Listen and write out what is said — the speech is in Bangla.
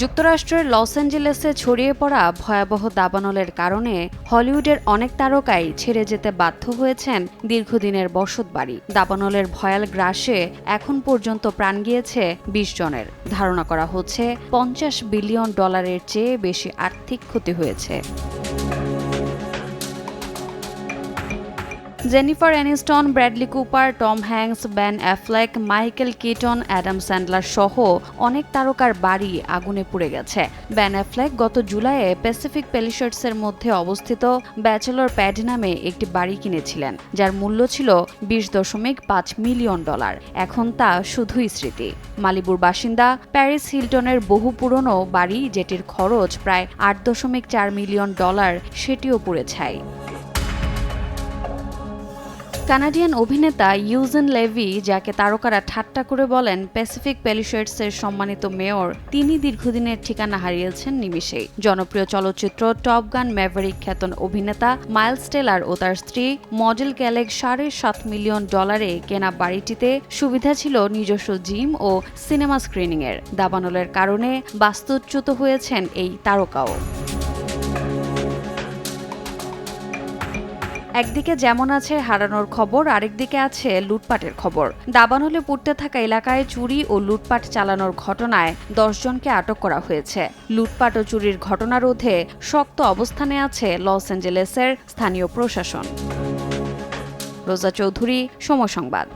যুক্তরাষ্ট্রের লস অ্যাঞ্জেলেসে ছড়িয়ে পড়া ভয়াবহ দাবানলের কারণে হলিউডের অনেক তারকাই ছেড়ে যেতে বাধ্য হয়েছেন দীর্ঘদিনের বসতবাড়ি। দাবানলের ভয়াল গ্রাসে এখন পর্যন্ত প্রাণ গিয়েছে ২০ জনের। ধারণা করা হচ্ছে $৫০ বিলিয়ন চেয়ে বেশি আর্থিক ক্ষতি হয়েছে। Jennifer Aniston, Bradley Cooper, Tom Hanks, Ben Affleck, Michael ketone, Adam Sandler সহ অনেক তারকার বাড়ি আগুনে পুড়ে গেছে। বেন অ্যাফ্লেক গত জুলাইয়ে প্যাসিফিক প্যালিসেডসের মধ্যে অবস্থিত ব্যাচেলর প্যাড নামে একটি বাড়ি কিনেছিলেন, যার মূল্য ছিল $২০.৫ মিলিয়ন। এখন তা শুধুই স্মৃতি। মালিবুর বাসিন্দা প্যারিস হিলটনের বহু পুরনো বাড়ি, যেটির খরচ প্রায় $৮.৪ মিলিয়ন, সেটিও পুড়ে ছাই। কানাডিয়ান অভিনেতা ইউজেন লেভি, যাকে তারকারা ঠাট্টা করে বলেন প্যাসিফিক প্যালিসেডসের সম্মানিত মেয়র, তিনি দীর্ঘদিনের ঠিকানা হারিয়েছেন নিমিষেই। জনপ্রিয় চলচ্চিত্র টপ গান ম্যাভেরিক খ্যাত অভিনেতা মাইলস টেলর ও তার স্ত্রী মডেল ক্যালেগ $৭.৫ মিলিয়ন কেনা বাড়িটিতে সুবিধা ছিল নিজস্ব জিম ও সিনেমা স্ক্রিনিংয়ের। দাবানলের কারণে বাস্তুচ্যুত হয়েছেন এই তারকাও। একদিকে যেমন আছে হারানোর খবর, আরেকদিকে আছে লুটপাটের খবর। দাবানলে পুড়তে থাকা এলাকায় চুরি ও লুটপাট চালানোর ঘটনায় ১০ জনকে আটক করা হয়েছে। লুটপাট ও চুরির ঘটনা রোধে শক্ত অবস্থানে আছে লস অ্যাঞ্জেলেসের স্থানীয় প্রশাসন। রোজা চৌধুরী, সময় সংবাদ।